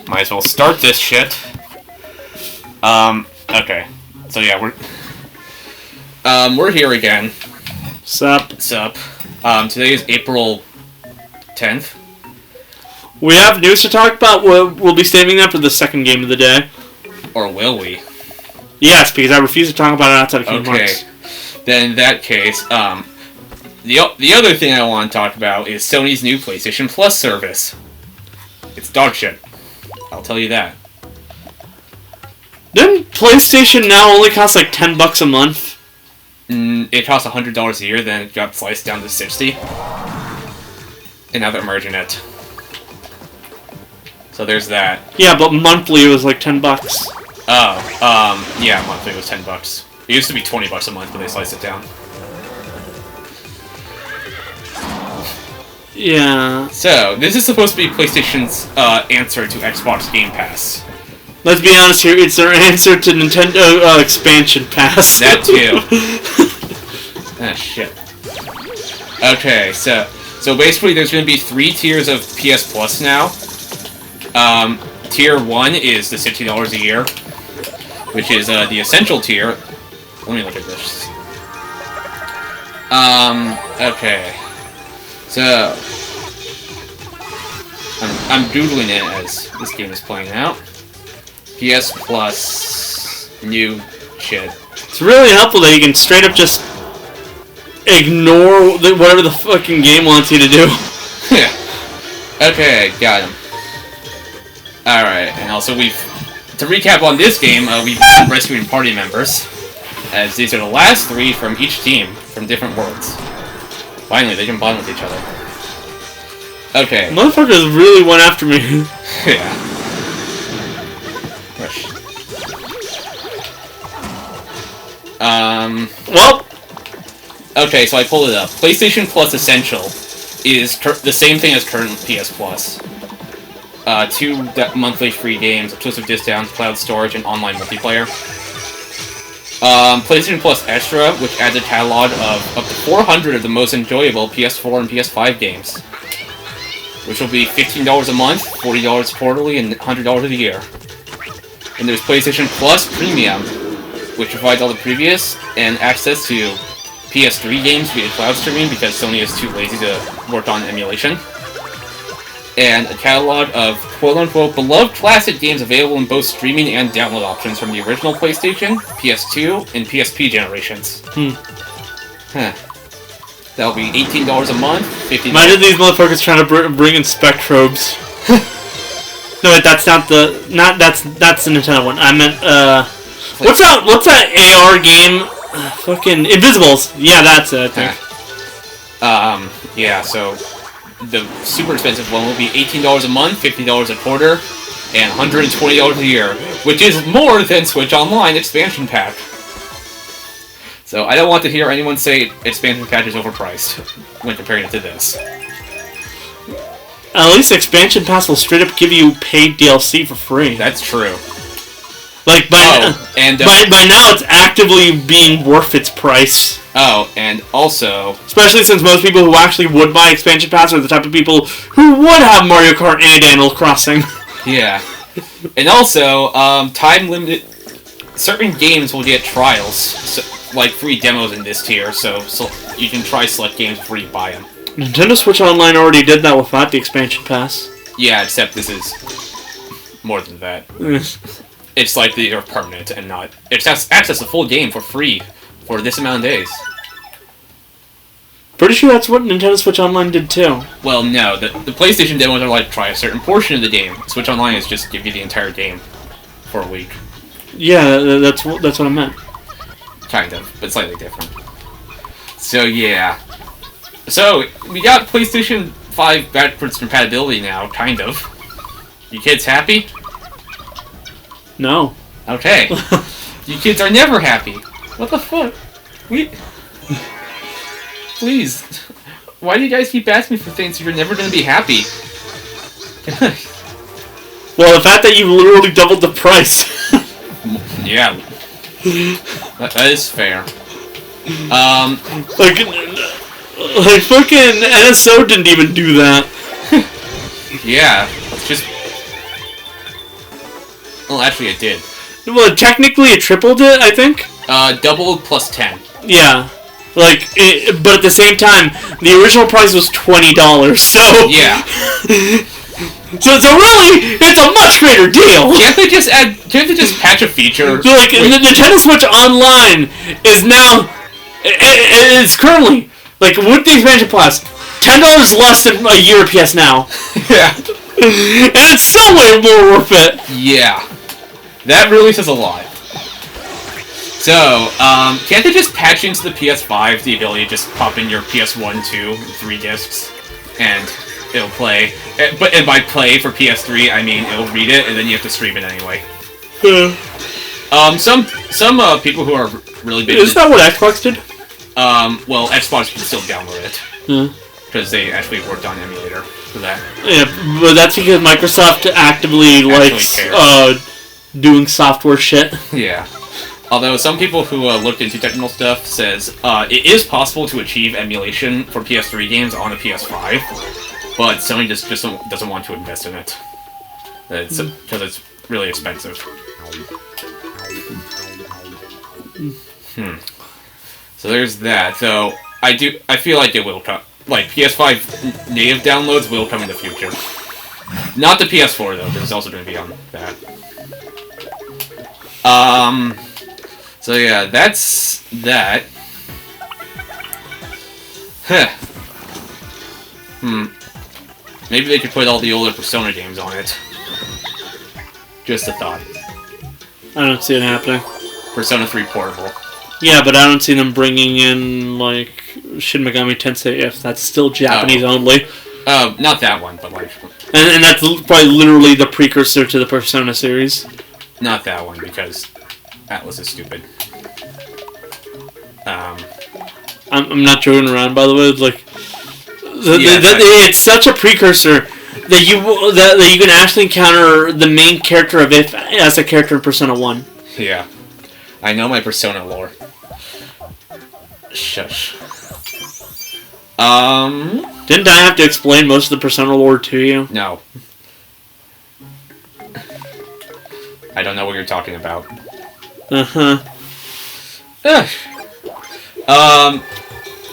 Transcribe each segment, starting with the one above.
Might as well start this shit. Okay. So yeah, we're here again. Sup? Today is April 10th. We have news to talk about. We'll be saving that for the second game of the day. Or will we? Yes, because I refuse to talk about it outside of Kingdom Hearts. Okay. Then in that case, the other thing I want to talk about is Sony's new PlayStation Plus service. It's dog shit. I'll tell you that. Didn't PlayStation Now only cost like $10 a month? It costs $100 a year, then it got sliced down to $60. And now they're merging it. So there's that. Yeah, but monthly it was like $10. Yeah, monthly it was $10. It used to be $20 a month, but they sliced it down. Yeah. So, this is supposed to be PlayStation's answer to Xbox Game Pass. Let's be honest here, it's their answer to Nintendo Expansion Pass. That too. Ah, shit. Okay, so basically there's going to be 3 tiers of PS Plus now. Tier 1 is the $60 a year, which is the Essential tier. Let me look at this. Okay. So, I'm doodling it as this game is playing out. PS Plus, new shit. It's really helpful that you can straight up just ignore whatever the fucking game wants you to do. Yeah. Okay, got him. Alright, and also to recap on this game, we've been rescuing party members, as these are the last 3 from each team from different worlds. Finally, they can bond with each other. Okay. Motherfuckers really went after me. Yeah. Well. Okay, so I pulled it up. PlayStation Plus Essential is the same thing as current PS Plus. 2 monthly free games, exclusive discounts, cloud storage, and online multiplayer. PlayStation Plus Extra, which adds a catalog of up to 400 of the most enjoyable PS4 and PS5 games, which will be $15 a month, $40 quarterly, and $100 a year. And there's PlayStation Plus Premium, which provides all the previous and access to PS3 games via cloud streaming because Sony is too lazy to work on emulation. And a catalog of quote-unquote beloved classic games available in both streaming and download options from the original PlayStation, PS2, and PSP generations. Huh. That'll be $18 a month, $50. Imagine these motherfuckers trying to bring in Spectrobes. No, wait, that's not the... That's the Nintendo one. I meant, What's that AR game? Fucking Invisibles. Yeah, that's it, I think. Yeah, so... The super expensive one will be $18 a month, $50 a quarter, and $120 a year, which is more than Switch Online Expansion Pack. So I don't want to hear anyone say Expansion Pack is overpriced when comparing it to this. At least Expansion Pass will straight up give you paid DLC for free. That's true. Like, by now it's actively being worth its price. Oh, and also... Especially since most people who actually would buy Expansion Pass are the type of people who would have Mario Kart and Animal Crossing. Yeah. And also, time-limited... Certain games will get trials, so, like free demos in this tier, so you can try select games before you buy them. Nintendo Switch Online already did that without the Expansion Pass. Yeah, except this is more than that. It's like they're permanent and not... It has access to the full game for free for this amount of days. Pretty sure that's what Nintendo Switch Online did too. Well, no. The PlayStation demos are like, try a certain portion of the game. Switch Online is just give you the entire game for a week. Yeah, that's what I meant. Kind of, but slightly different. So, yeah. So, we got PlayStation 5 backwards compatibility now, kind of. You kids happy? No. Okay. You kids are never happy. What the fuck? Please. Why do you guys keep asking me for things if you're never gonna be happy? Well, the fact that you literally doubled the price. Yeah. That is fair. Like fucking NSO didn't even do that. Yeah, it's just... Well, actually, it did. Well, technically it tripled it, I think. Doubled plus 10. Yeah. Like, but at the same time, the original price was $20, so... Yeah. So really, it's a much greater deal. Can't they just patch a feature? So like, the Nintendo Switch Online is now... It's currently, like, with the expansion pass, $10 less than a year of PS Now. Yeah. And it's so way more worth it. Yeah. That really says a lot. So, can't they just patch into the PS5 the ability to just pop in your PS1, 2, 3 discs, and it'll play. And by play for PS3, I mean it'll read it, and then you have to stream it anyway. Some people who are really big... Is that what Xbox did? Well, Xbox can still download it. Because they actually worked on an emulator for that. Yeah, but that's because Microsoft actively likes doing software shit. Yeah. Although some people who looked into technical stuff says it is possible to achieve emulation for PS3 games on a PS5, but Sony just doesn't want to invest in it. Because it's really expensive. So there's that. So I feel like it will come. Like PS5 native downloads will come in the future. Not the PS4 though. There's also going to be on that. So yeah, that's that. Maybe they could put all the older Persona games on it. Just a thought. I don't see it happening. Persona 3 Portable. Yeah, but I don't see them bringing in, like, Shin Megami Tensei if that's still Japanese only. Not that one, but like... And that's probably literally the precursor to the Persona series. Not that one, because Atlas is stupid. I'm not joking around, by the way. Like, it's such a precursor that you can actually encounter the main character of it as a character in Persona 1. Yeah. I know my Persona lore. Shush. Didn't I have to explain most of the Persona lore to you? No. I don't know what you're talking about. Uh-huh.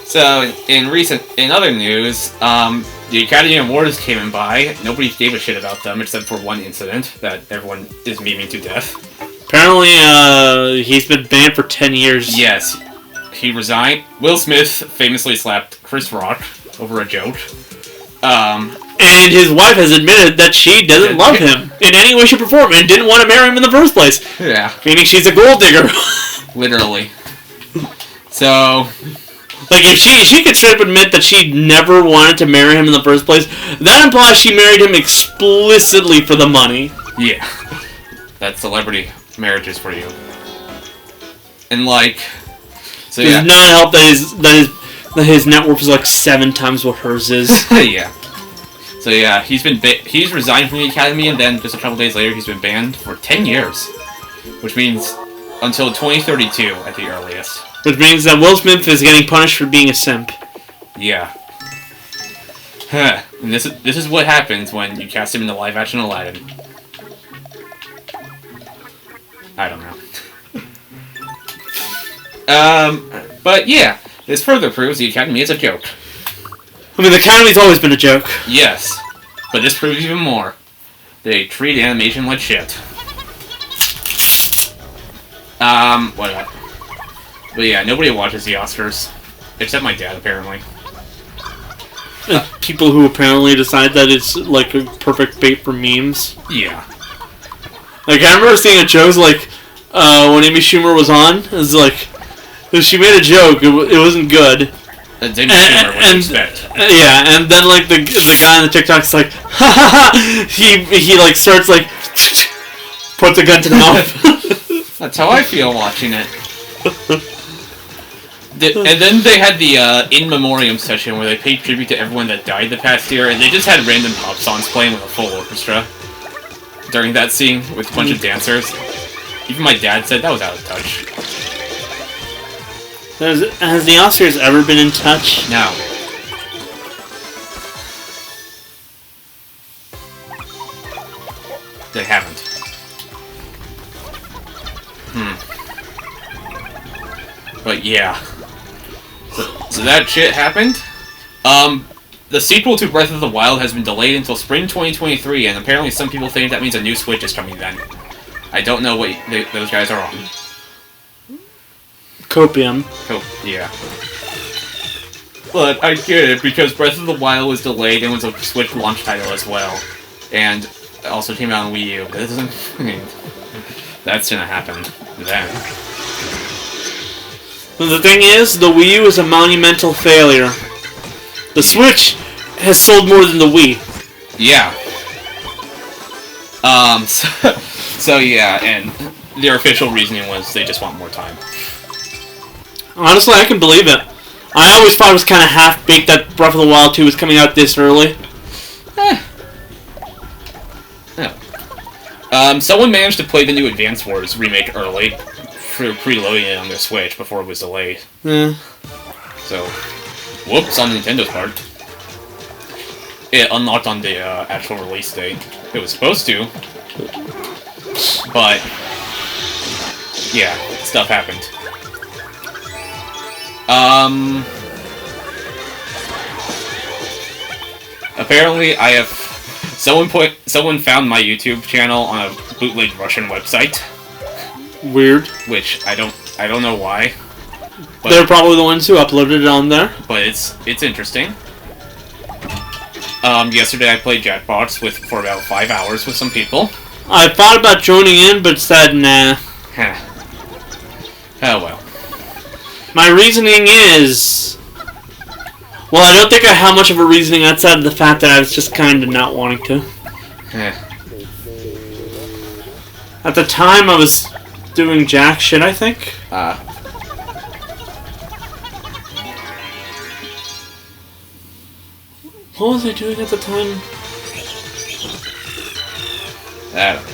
So, in other news, the Academy Awards came in by. Nobody gave a shit about them except for one incident that everyone is memeing to death. Apparently, he's been banned for 10 years. Yes. He resigned. Will Smith famously slapped Chris Rock over a joke. And his wife has admitted that she doesn't love him in any way, shape, or form and didn't want to marry him in the first place. Yeah. Meaning she's a gold digger. Literally. So... Like, if she could straight up admit that she never wanted to marry him in the first place, that implies she married him explicitly for the money. Yeah. That's celebrity marriages for you. And, like... So, yeah. Does not help that his net worth is like 7 times what hers is. Yeah. So yeah, he's resigned from the Academy, and then just a couple days later, he's been banned for 10 years, which means until 2032 at the earliest. Which means that Will Smith is getting punished for being a simp. Yeah. And this is what happens when you cast him in the live-action Aladdin. I don't know. But yeah, this further proves the Academy is a joke. I mean, the Academy's always been a joke. Yes, but this proves even more. They treat animation like shit. What? But yeah, nobody watches the Oscars. Except my dad, apparently. People who apparently decide that it's, like, a perfect bait for memes. Yeah. Like, I remember seeing a joke, like, when Amy Schumer was on, it was like, she made a joke, it wasn't good. That's Amy Schumer, what you expect. Yeah, and then, like, the guy on the TikTok's like, ha ha ha! He like, starts, like, puts a gun to the mouth. That's how I feel watching it. And then they had the in memoriam session where they paid tribute to everyone that died the past year, and they just had random pop songs playing with a full orchestra during that scene with a bunch of dancers. Even my dad said that was out of touch. Has the Oscars ever been in touch? No. They haven't. But yeah. So that shit happened. The sequel to Breath of the Wild has been delayed until spring 2023, and apparently some people think that means a new Switch is coming then. I don't know what those guys are on. Copium. Yeah. But I get it, because Breath of the Wild was delayed and was a Switch launch title as well. And it also came out on Wii U, but it doesn't... I mean, that's gonna happen then. But the thing is, the Wii U is a monumental failure. The Switch has sold more than the Wii. Yeah. So yeah, and their official reasoning was they just want more time. Honestly, I can believe it. I always thought it was kind of half-baked that Breath of the Wild 2 was coming out this early. Yeah. Someone managed to play the new Advance Wars remake early, for preloading it on their Switch before it was delayed. Yeah. So, whoops on Nintendo's part. It unlocked on the actual release date. It was supposed to. But, yeah, stuff happened. Apparently I have... Someone found my YouTube channel on a bootleg Russian website. Weird. Which, I don't know why. But, they're probably the ones who uploaded it on there. But it's interesting. Yesterday I played Jackbox for about 5 hours with some people. I thought about joining in, but said nah. Oh well. My reasoning is... Well, I don't think I have much of a reasoning outside of the fact that I was just kind of not wanting to. At the time, I was doing jack shit, I think. What was I doing at the time? I don't know.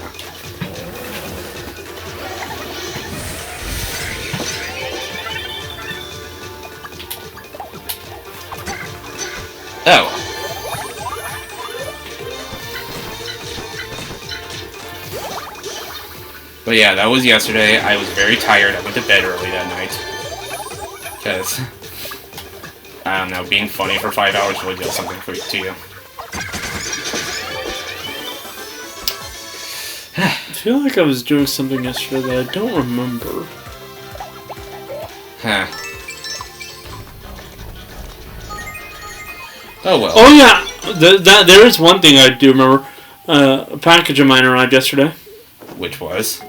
Oh. But yeah, that was yesterday. I was very tired. I went to bed early that night. Because, I don't know, being funny for 5 hours really does something to you. I feel like I was doing something yesterday that I don't remember. Huh. Oh well. Oh yeah, there is one thing I do remember. A package of mine arrived yesterday. Which was?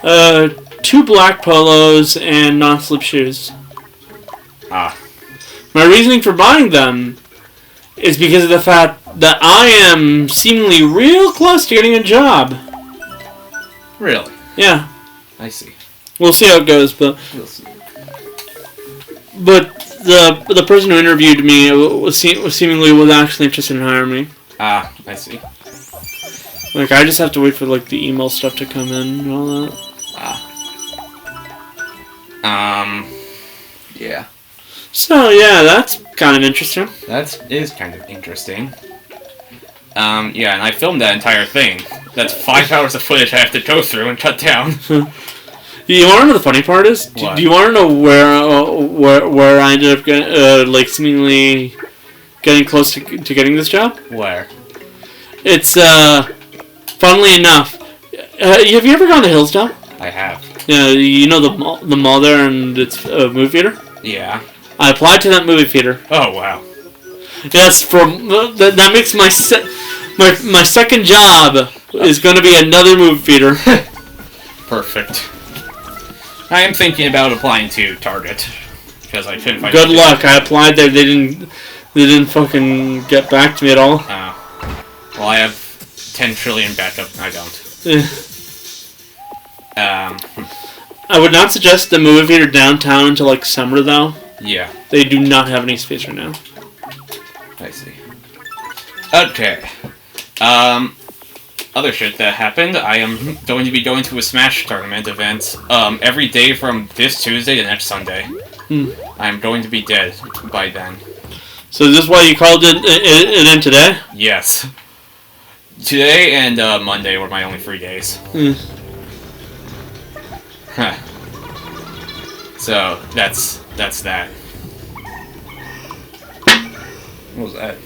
2 black polos and non-slip shoes. Ah. My reasoning for buying them is because of the fact that I am seemingly real close to getting a job. Really? Yeah. I see. We'll see how it goes, but... We'll see. But the person who interviewed me was seemingly actually interested in hiring me. Ah, I see. Like, I just have to wait for, like, the email stuff to come in and all that. Yeah. So, yeah, that's kind of interesting. That is kind of interesting. Yeah, and I filmed that entire thing. That's 5 hours of footage I have to go through and cut down. You want to know the funny part is? Do you want to know where I ended up getting, like, seemingly getting close to getting this job? Where? It's, funnily enough, have you ever gone to Hillsdale? I have. Yeah, you know the mall there and it's a movie theater? Yeah. I applied to that movie theater. Oh, wow. Yes, that makes my second job is going to be another movie theater. Perfect. I am thinking about applying to Target because I couldn't find. Good luck. I applied there. They didn't fucking get back to me at all. Well, I have 10 trillion backup. I don't. I would not suggest the movie theater downtown until like summer though. Yeah. They do not have any space right now. I see. Okay. Other shit that happened, I am going to be going to a Smash tournament event every day from this Tuesday to next Sunday. I'm going to be dead by then. So is this why you called it in today? Yes. Today and Monday were my only free days. Huh. So that's that. What was that?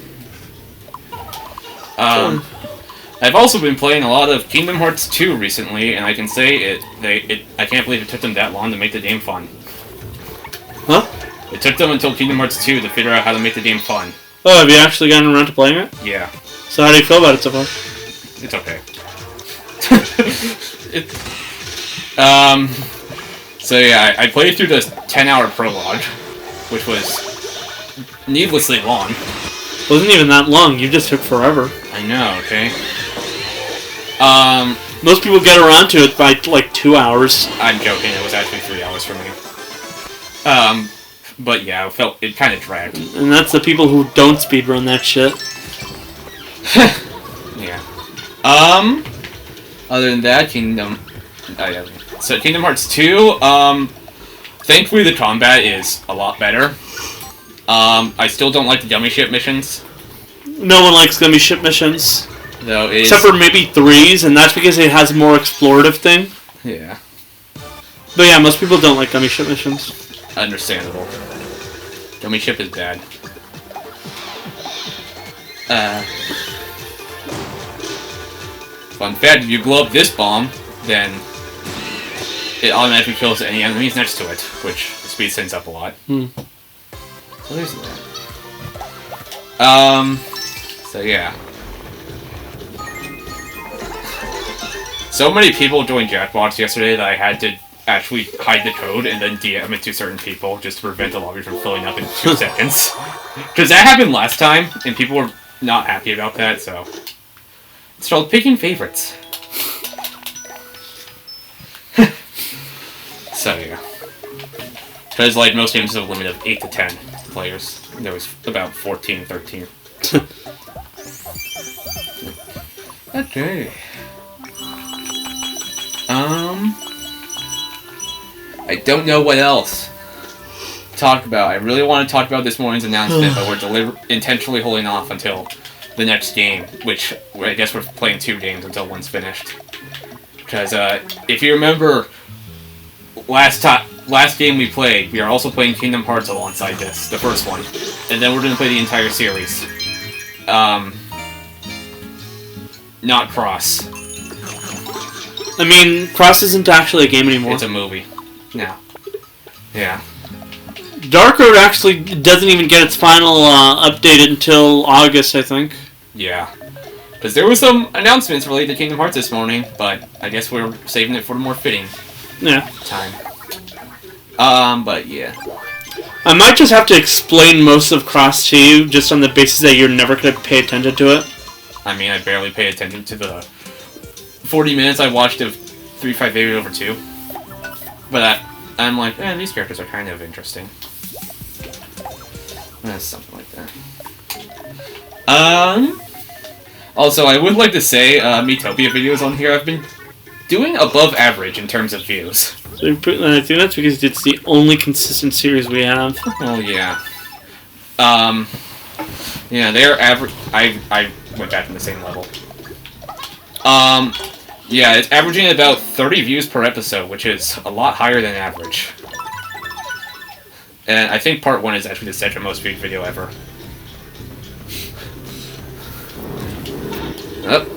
I've also been playing a lot of Kingdom Hearts 2 recently, and I can say I can't believe it took them that long to make the game fun. Huh? It took them until Kingdom Hearts 2 to figure out how to make the game fun. Oh, have you actually gotten around to playing it? Yeah. So how do you feel about it so far? It's okay. So yeah, I played through the 10-hour prologue, which was needlessly long. It wasn't even that long. You just took forever. I know, okay? Most people get around to it by like 2 hours. I'm joking. It was actually 3 hours for me. But yeah, it kind of dragged. And that's the people who don't speedrun that shit. Yeah. Other than that, Kingdom Hearts 2, thankfully the combat is a lot better. I still don't like the dummy ship missions. No one likes gummy ship missions. Though it Except for maybe 3s, and that's because it has a more explorative thing. Yeah. But yeah, most people don't like gummy ship missions. Understandable. Dummy ship is bad. Fun fact, if you blow up this bomb, then it automatically kills any enemies next to it, which the speed sends up a lot. So there's that. So yeah. So many people joined Jackbox yesterday that I had to actually hide the code and then DM it to certain people just to prevent the lobby from filling up in 2 seconds. Because that happened last time, and people were not happy about that, so... It's called picking favorites. So, yeah. Because, like, most games have a limit of 8 to 10 players. There was about 14, 13. Okay. I don't know what else to talk about. I really want to talk about this morning's announcement, but we're intentionally holding off until the next game, which I guess we're playing 2 games until one's finished. Because if you remember, last game we played, we are also playing Kingdom Hearts alongside this, the first one, and then we're going to play the entire series. Not Cross. I mean, Cross isn't actually a game anymore. It's a movie. No. Yeah. Dark Road actually doesn't even get its final update until August, I think. Yeah. Because there was some announcements related to Kingdom Hearts this morning, but I guess we're saving it for the more fitting time. But yeah. I might just have to explain most of Cross to you, just on the basis that you're never going to pay attention to it. I mean, I barely pay attention to the 40 minutes I watched of 358 over 2. But I'm like, these characters are kind of interesting. Something like that. Also, I would like to say, Miitopia videos on here have been doing above average in terms of views. So I think that's because it's the only consistent series we have. Oh, yeah. Yeah, they're average. I went back to the same level. Yeah, it's averaging about 30 views per episode, which is a lot higher than average. And I think part 1 is actually the second most viewed video ever. Up.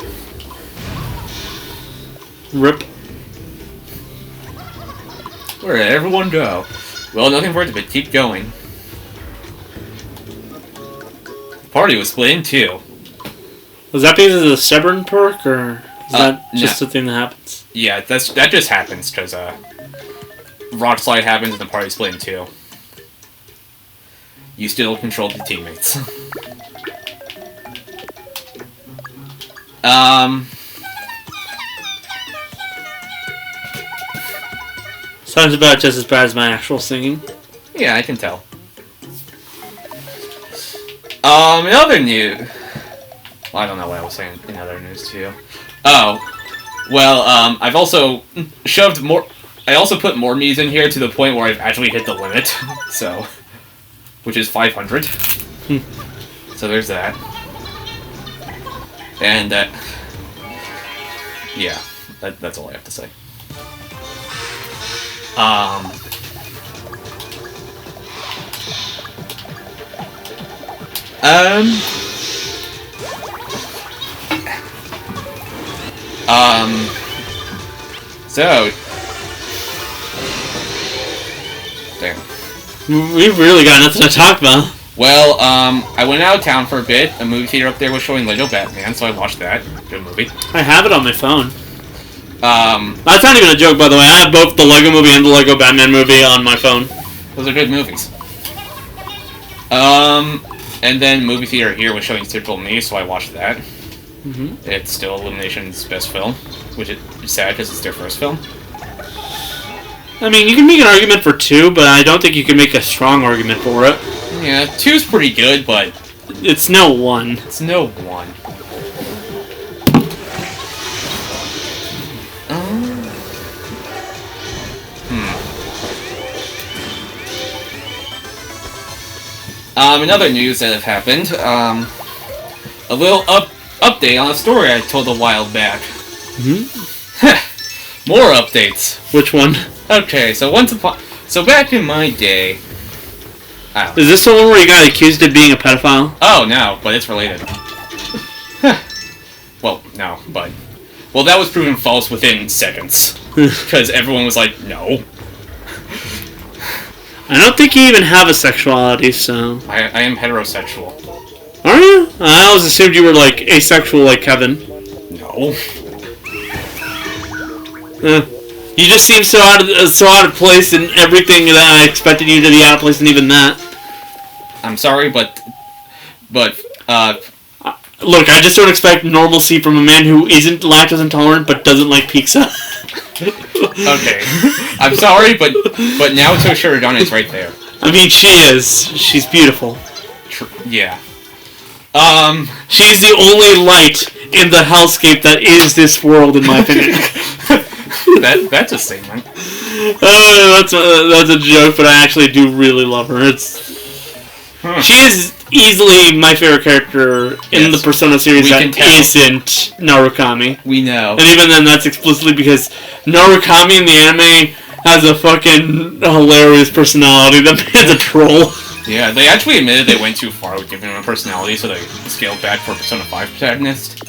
Rip. Where did everyone go? Well, nothing for it but keep going. The party was split in 2. Was that because of the Stubborn perk, or is that just a thing that happens? Yeah, that just happens, because Rock Slide happens and the party split in 2. You still control the teammates. Sounds about just as bad as my actual singing. Yeah, I can tell. In other news... Well, I don't know what I was saying in other news to you. Oh. Well, I've also shoved more... I also put more Miis in here to the point where I've actually hit the limit. So... Which is 500. So there's that. And yeah, that's all I have to say. So. Damn. We've really got nothing to talk about. Well, I went out of town for a bit. A movie theater up there was showing Lego Batman, so I watched that. Good movie. I have it on my phone. That's not even a joke, by the way. I have both the Lego movie and the Lego Batman movie on my phone. Those are good movies. And then movie theater here was showing Typical Me, so I watched that. Mm-hmm. It's still Illumination's best film, which is sad because it's their first film. I mean, you can make an argument for 2, but I don't think you can make a strong argument for it. Yeah, 2's pretty good, but... It's no 1. It's no 1. In other news that have happened, a little update on a story I told a while back. Mm-hmm. More updates. Which one? Okay, so back in my day... Is this the one where you got accused of being a pedophile? Oh, no, but it's related. Well, no, but... Well, that was proven false within seconds. Because everyone was like, no. I don't think you even have a sexuality, so... I am heterosexual. Are you? I always assumed you were, like, asexual like Kevin. No. You just seem so out of place in everything that I expected you to be out of place in even that. I'm sorry, but... Look, I just don't expect normalcy from a man who isn't lactose intolerant but doesn't like pizza. Okay. I'm sorry, but now Naoto Shirogane is right there. I mean, she is. She's beautiful. Yeah. She's the only light in the hellscape that is this world, in my opinion. That's a statement. That's a joke, but I actually do really love her. She is easily my favorite character in the Persona series that isn't Narukami. We know. And even then, that's explicitly because Narukami in the anime has a fucking hilarious personality. That man's a troll. Yeah, they actually admitted they went too far with giving him a personality, so they scaled back for Persona 5 protagonist.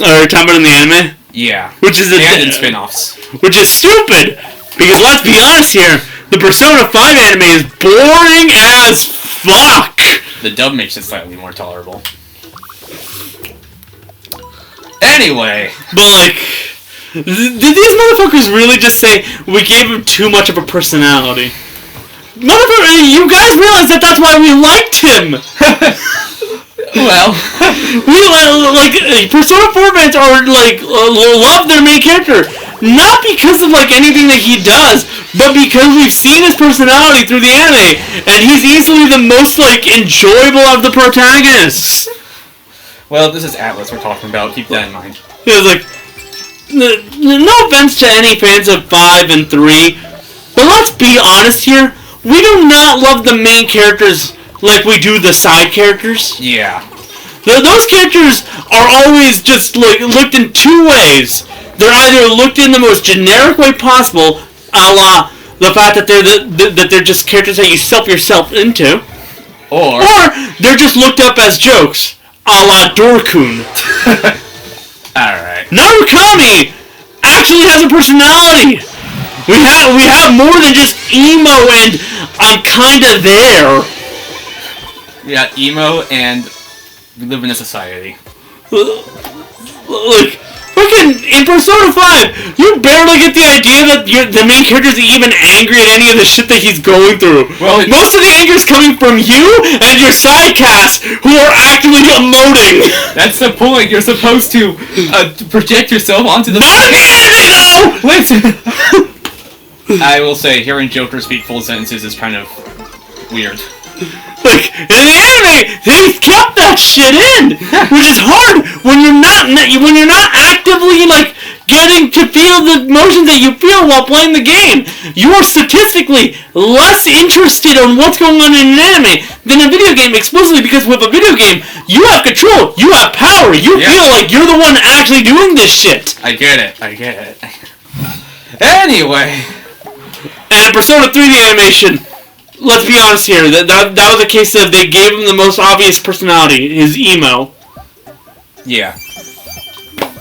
Are you talking about in the anime? Yeah. Which is and in spin-offs. Which is stupid! Because let's be honest here, the Persona 5 anime is boring as fuck! The dub makes it slightly more tolerable. Anyway. But like, did these motherfuckers really just say, we gave him too much of a personality? Motherfucker, you guys realize that that's why we liked him! Well, Persona 4 fans are, love their main character. Not because of, anything that he does, but because we've seen his personality through the anime, and he's easily the most, enjoyable of the protagonists. Well, this is Atlas we're talking about, keep that in mind. It was no offense to any fans of 5 and 3, but let's be honest here, we do not love the main characters like we do the side characters. Yeah. Those characters are always just looked in two ways. They're either looked in the most generic way possible, a la the fact that they're just characters that you self yourself into, or they're just looked up as jokes, a la Dorkun. Alright. Narukami actually has a personality. We have more than just emo and I'm kinda there. We got emo and we live in a society. Fucking in Persona 5, you barely get the idea that the main character is even angry at any of the shit that he's going through. Well, most of the anger is coming from you and your side cast, who are actively emoting. That's the point. You're supposed to project yourself onto the... Not in the anime, though! Listen! I will say, hearing Joker speak full sentences is kind of weird. In the anime, they kept that shit in, which is hard when you're not actively getting to feel the emotions that you feel while playing the game. You are statistically less interested in what's going on in an anime than a video game, explicitly because with a video game, you have control, you have power, you feel like you're the one actually doing this shit. I get it. Anyway. And in Persona 3, the animation, let's be honest here. That was a case of they gave him the most obvious personality, his emo. Yeah.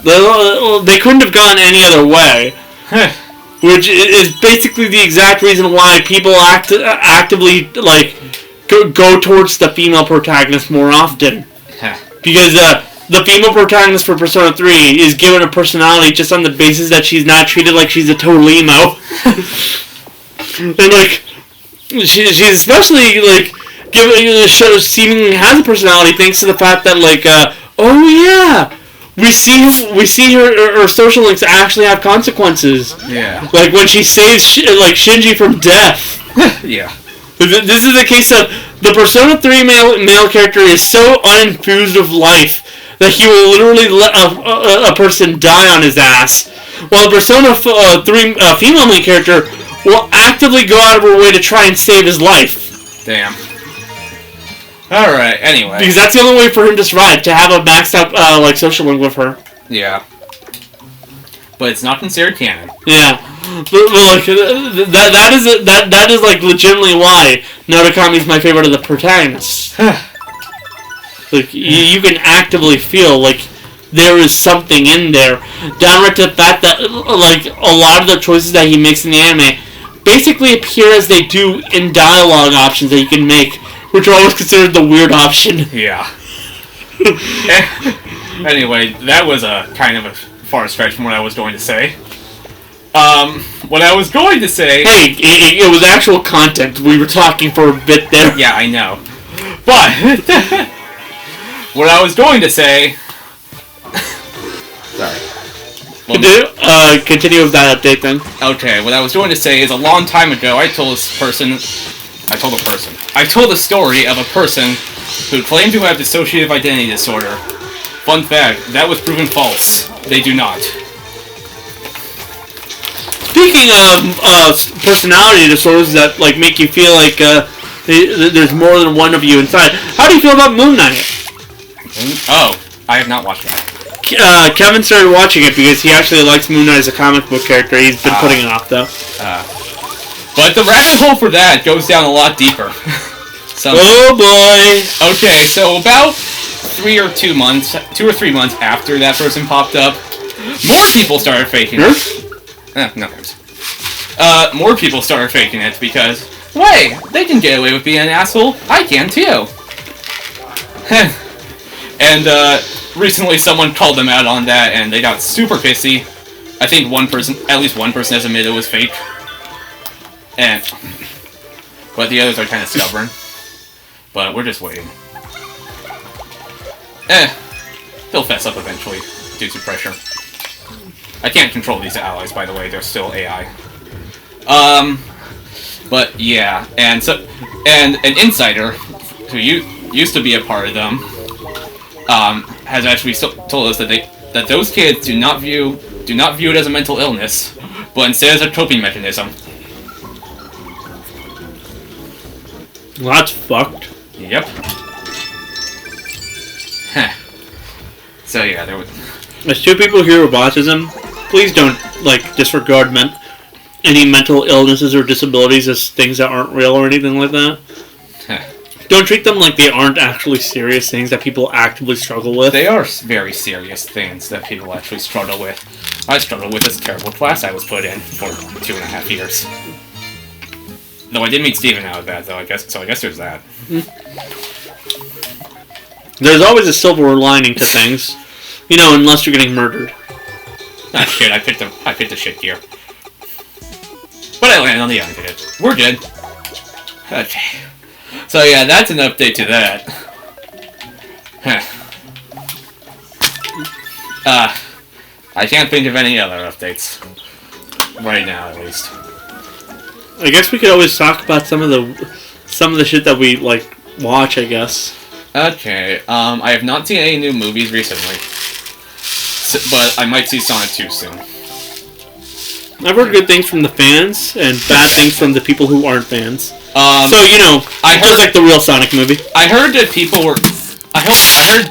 They couldn't have gone any other way. Which is basically the exact reason why people actively go towards the female protagonist more often. Because the female protagonist for Persona 3 is given a personality just on the basis that she's not treated like she's a total emo. And she's especially seemingly has a personality thanks to the fact that oh yeah, we see her social links actually have consequences. Yeah. Like when she saves Shinji from death. Yeah. This is a case of the Persona 3 male character is so unenthused of life that he will literally let a person die on his ass, while the Persona 3 female main character will actively go out of her way to try and save his life. Damn. Alright, anyway. Because that's the only way for him to survive, to have a maxed out social link with her. Yeah. But it's not considered canon. Yeah. But that is legitimately why Notakami is my favorite of the protagonists. You can actively feel there is something in there, downright to the fact that a lot of the choices that he makes in the anime basically appear as they do in dialogue options that you can make, which are always considered the weird option. Yeah. Anyway, that was a kind of a far stretch from what I was going to say. What I was going to say... Hey, it was actual content. We were talking for a bit there. Yeah, I know. But... what I was going to say... Sorry. Continue with that update then. Okay, what I was going to say is a long time ago, I told a story of a person who claimed to have dissociative identity disorder. Fun fact, that was proven false. They do not. Speaking of personality disorders that make you feel like there's more than one of you inside, how do you feel about Moon Knight? Oh, I have not watched that. Kevin started watching it because he actually likes Moon Knight as a comic book character. He's been putting it off though. But the rabbit hole for that goes down a lot deeper. Oh boy! Okay, so about 2 or 3 months after that person popped up, more people started faking it. No thanks. More people started faking it because, wait, they can get away with being an asshole. I can too. And recently someone called them out on that, and they got super pissy. I think at least one person has admitted it was fake. But the others are kind of stubborn. But we're just waiting. They'll fess up eventually, due to pressure. I can't control these allies, by the way, they're still AI. But yeah, and an insider, who used to be a part of them, has actually told us that those kids do not view it as a mental illness, but instead as a coping mechanism. Well, that's fucked. Yep. So yeah, there was... As two people here with autism, please don't, disregard any mental illnesses or disabilities as things that aren't real or anything like that. Don't treat them like they aren't actually serious things that people actively struggle with. They are very serious things that people actually struggle with. I struggled with this terrible class I was put in for 2.5 years. No, I did meet Steven out of that, though, I guess there's that. There's always a silver lining to things. Unless you're getting murdered. Ah, shit, I picked the shit gear. But I landed on the end of it. We're good. Okay. So yeah, that's an update to that. I can't think of any other updates. Right now, at least. I guess we could always talk about some of the shit that we watch, I guess. Okay, I have not seen any new movies recently. But I might see Sonic 2 soon. I've heard good things from the fans and bad things from the people who aren't fans. I heard just like the real Sonic movie. I heard that people were. I heard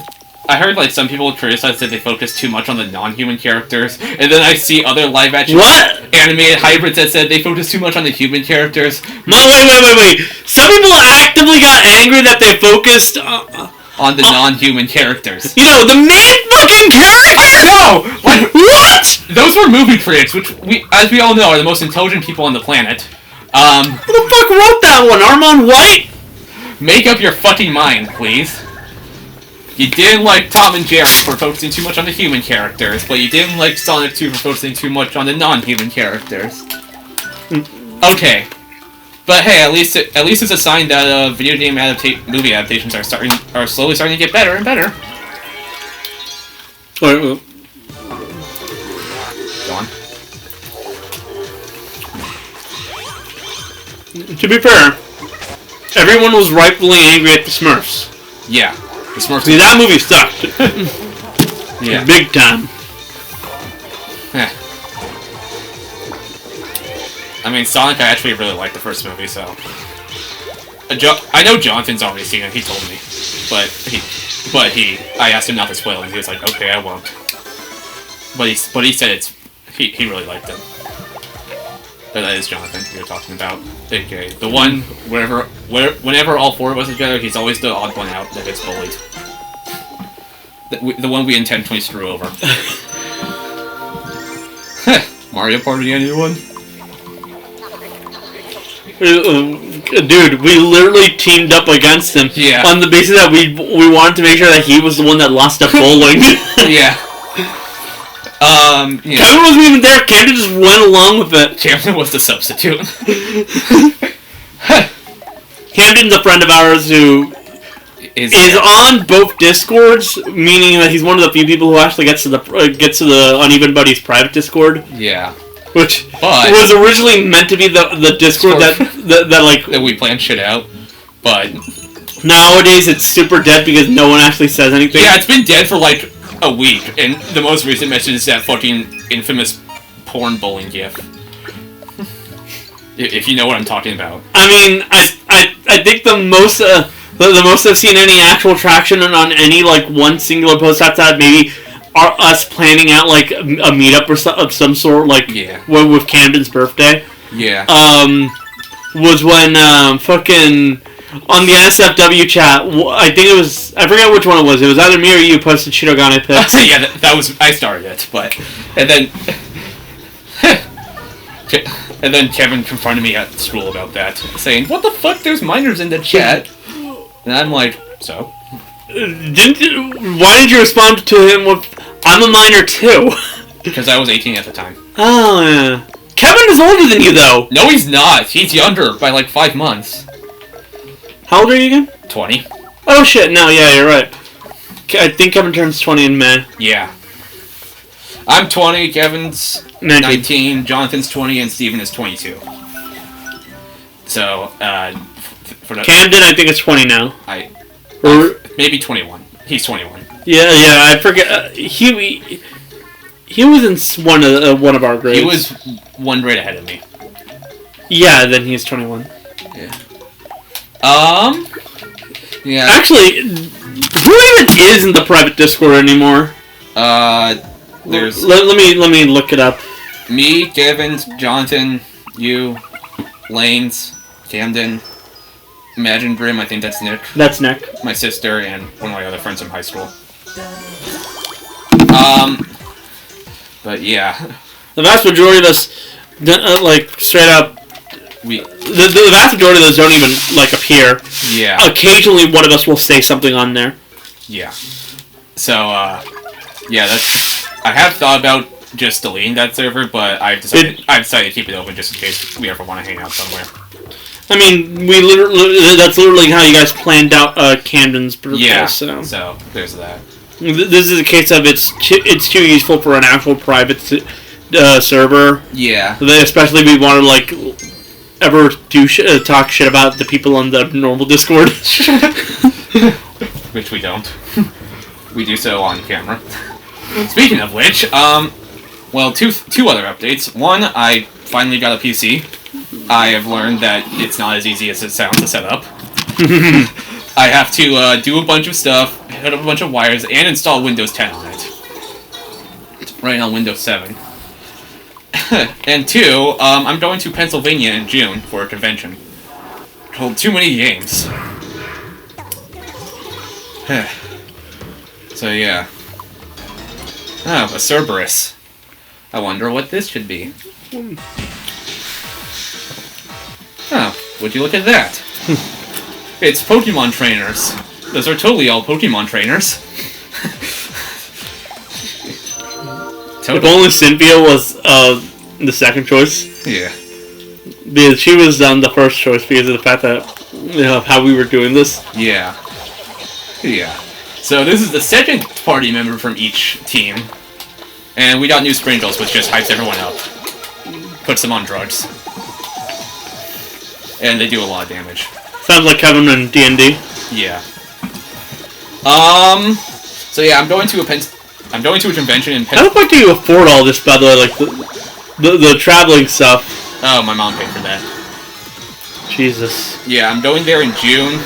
I heard like some people criticize that they focus too much on the non-human characters, and then I see other live-action animated hybrids that said they focus too much on the human characters. No, wait. Some people actively got angry that they focused on the non-human characters. You know, the main fucking characters. No, like what? Those were movie critics, which as we all know, are the most intelligent people on the planet. Who the fuck wrote that one? Armand White? Make up your fucking mind, please. You didn't like Tom and Jerry for focusing too much on the human characters, but you didn't like Sonic 2 for focusing too much on the non-human characters. Okay. But hey, at least it's a sign that video game movie adaptations are slowly starting to get better and better. Go on. To be fair, everyone was rightfully angry at the Smurfs. Yeah. The Smurfs. See, that movie sucked. Yeah. Big time. I mean, Sonic, I actually really liked the first movie, so... I know Jonathan's already seen it, he told me. I asked him not to spoil it, and he was like, okay, I won't. But he said he really liked it. But that is Jonathan you're talking about. Okay, the one, whenever all four of us are together, he's always the odd one out that gets bullied. The one we intentionally screw over. Mario Party, anyone? Dude, we literally teamed up against him on the basis that we wanted to make sure that he was the one that lost at bowling. Yeah. Kevin wasn't even there. Camden just went along with it. Camden was the substitute. Camden's a friend of ours who is on both Discords, meaning that he's one of the few people who actually gets to the Uneven Buddies private Discord. Yeah. Which was originally meant to be the Discord that we planned shit out, but nowadays it's super dead because no one actually says anything. Yeah, it's been dead for like a week, and the most recent message is that fucking infamous porn bowling gif. If you know what I'm talking about. I mean, I think the most I've seen any actual traction on any like one singular post outside maybe. Are us planning out like a meetup of some sort, like with Camden's birthday? Yeah. Was when fucking on the NSFW chat. I think it was. I forget which one it was. It was either me or you posted Shirogane pics. Yeah, that was. I started it, but and then Kevin confronted me at school about that, saying, "What the fuck? There's minors in the chat," and I'm like, "So." Why did you respond to him with, "I'm a minor too"? Because I was 18 at the time. Oh, yeah. Kevin is older than you, though. No, he's not. He's younger by like 5 months. How old are you again? 20. Oh, shit. No, yeah, you're right. I think Kevin turns 20 in May. Yeah. I'm 20, Kevin's 19, Jonathan's 20, and Steven is 22. So, Camden, I think it's 20 now. Maybe 21. He's 21. Yeah, I forget. He was in one of our grades. He was one grade ahead of me. Yeah, then he's 21. Yeah. Yeah. Actually, who even is in the private Discord anymore? There's. Let me look it up. Me, Kevin, Jonathan, you, Lanes, Camden. Imagine Grim, I think that's Nick. That's Nick. My sister and one of my other friends from high school. But yeah. The vast majority of us, like, straight up, the vast majority of those don't even, like, appear. Yeah. Occasionally one of us will say something on there. Yeah. So, yeah, I have thought about just deleting that server, but I've decided to keep it open just in case we ever want to hang out somewhere. I mean, that's literally how you guys planned out Camden's birthday. Yeah, so there's that. This is a case of it's too useful for an actual private server. Yeah. Especially if we want to, like, ever talk shit about the people on the normal Discord. Which we don't. We do so on camera. Speaking of which, well, two other updates. One, I finally got a PC. I have learned that it's not as easy as it sounds to set up. I have to do a bunch of stuff, hook up a bunch of wires, and install Windows 10 on it. Right on Windows 7. And 2, I'm going to Pennsylvania in June for a convention called Too Many Games. So yeah. Oh, a Cerberus. I wonder what this should be. Oh, would you look at that? It's Pokemon trainers. Those are totally all Pokemon trainers. If only Cynthia was the second choice. Yeah. Because she was the first choice because of the fact that how we were doing this. Yeah. Yeah. So this is the second party member from each team. And we got new sprinkles, which just hypes everyone up. Puts them on drugs. And they do a lot of damage. Sounds like Kevin and D&D. Yeah. So yeah, I'm going to a convention in How the fuck do you afford all this, by the way? Like the traveling stuff. Oh, my mom paid for that. Jesus. Yeah, I'm going there in June.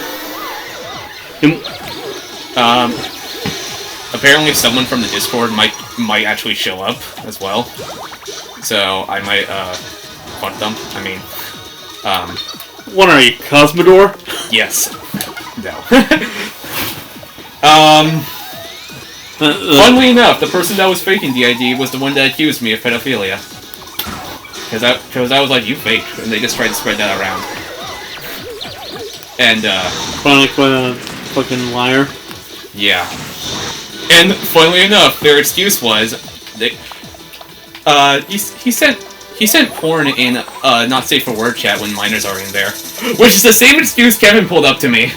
Apparently someone from the Discord might actually show up as well. So I might fuck them. I mean, what are you, Cosmodor? yes. No. Funnily enough, the person that was faking the ID was the one that accused me of pedophilia. Because I was like, you fake, and they just tried to spread that around. And, Chronically, fucking liar. Yeah. And, funnily enough, their excuse was, he sent porn in, not safe for work chat when minors are in there. Which is the same excuse Kevin pulled up to me.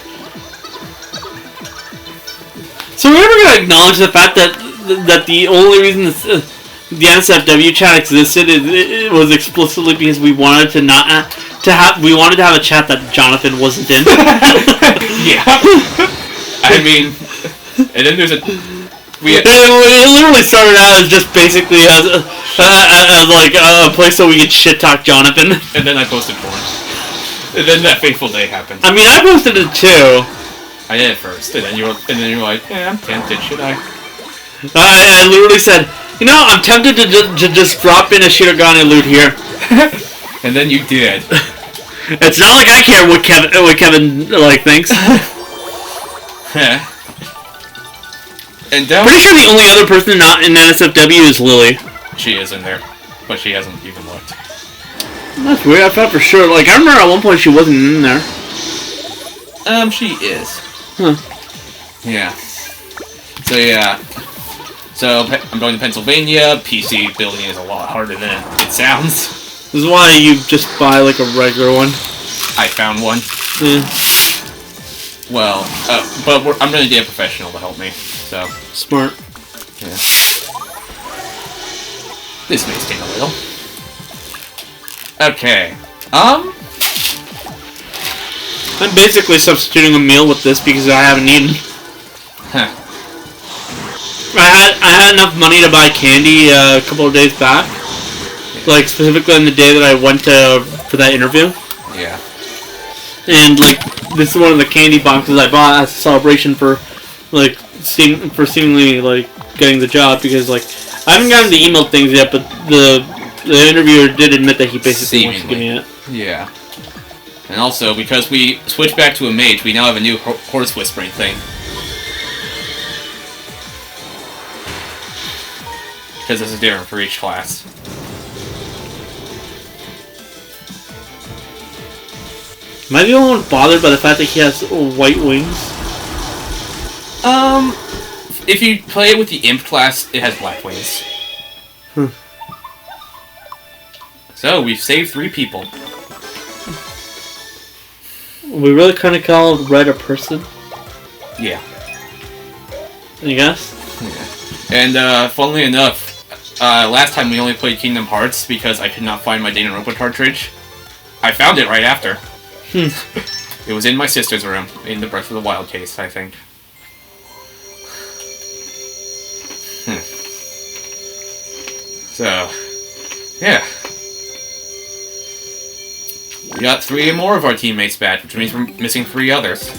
So we're never gonna acknowledge the fact that the only reason the NSFW chat existed it was explicitly because we wanted to have a chat that Jonathan wasn't in. Yeah. I mean, and then there's it literally started out as just basically as like a place so we could shit talk Jonathan. And then I posted porn. And then that fateful day happened. I mean, I posted it too. I did it first, and then you were like, yeah, I'm tempted, should I? I literally said, you know, I'm tempted to just drop in a Shirogane loot here. And then you did. It's not like I care what Kevin like thinks. And pretty sure the only other person not in NSFW is Lily. She is in there, but she hasn't even looked. That's weird. I thought for sure. Like I remember at one point she wasn't in there. She is. Huh. Yeah. So yeah. So I'm going to Pennsylvania. PC building is a lot harder than it sounds. This is why you just buy like a regular one. I found one. Yeah. Well, but I'm going to get a professional to help me. So smart. Yeah. This may take a little. Okay. I'm basically substituting a meal with this because I haven't eaten. Huh. I had enough money to buy candy a couple of days back. Like specifically on the day that I went for that interview. Yeah. And like this is one of the candy boxes I bought as a celebration for like seemingly like getting the job because like I haven't gotten the email things yet, but the interviewer did admit that he basically wants to give me it. Yeah. And also, because we switched back to a mage, we now have a new horse whispering thing. Because this is different for each class. Am I the only one bothered by the fact that he has white wings? If you play it with the imp class, it has black wings. So, we've saved 3 people. We really kind of call Red a person? Yeah. I guess? Yeah. And, funnily enough, last time we only played Kingdom Hearts because I could not find my Danganronpa cartridge. I found it right after. It was in my sister's room, in the Breath of the Wild case, I think. So, yeah. We got 3 more of our teammates back, which means we're missing 3 others.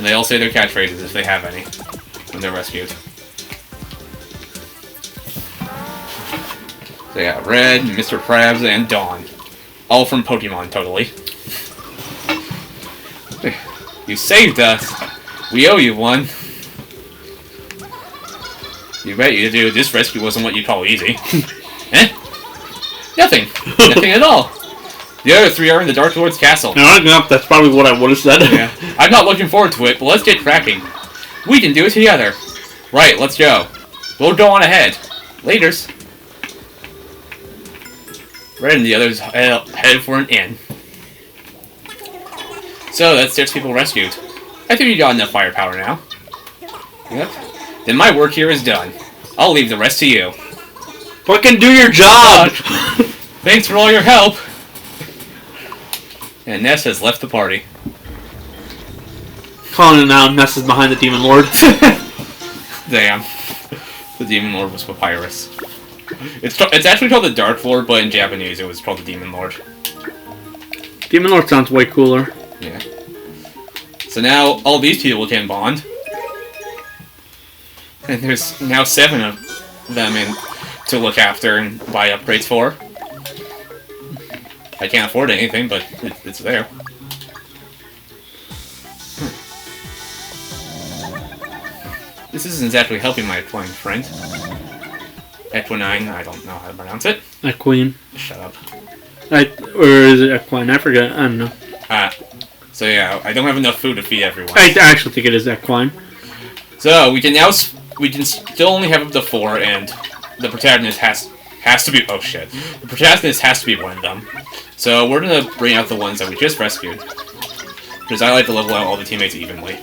And they all say their catchphrases if they have any when they're rescued. So yeah, Red, Mr. Krabs, and Dawn. All from Pokemon, totally. You saved us. We owe you one. You bet you do. This rescue wasn't what you call easy. Eh? Nothing. Nothing at all. The other three are in the Dark Lord's castle. No, that's probably what I would have said. Yeah. I'm not looking forward to it, but let's get cracking. We can do it together. Right, let's go. We'll go on ahead. Laters. Red and the others head for an inn. So, that's 6 people rescued. I think we got enough firepower now. Yep. Then my work here is done. I'll leave the rest to you. Fucking do your job! Thanks for all your help. And Ness has left the party. Calling it now, Ness is behind the Demon Lord. Damn. The Demon Lord was Papyrus. It's actually called the Dark Lord, but in Japanese it was called the Demon Lord. Demon Lord sounds way cooler. Yeah. So now all these people can bond. And there's now 7 of them in to look after and buy upgrades for. I can't afford anything, but it's there. This isn't exactly helping my equine friend. Equinine, I don't know how to pronounce it. Equine. Shut up. Or is it equine? I forget. I don't know. So yeah, I don't have enough food to feed everyone. I actually think it is equine. So we can still only have up to 4, and the protagonist has to be. Oh shit! The protagonist has to be one of them. So we're gonna bring out the ones that we just rescued, because I like to level out all the teammates evenly.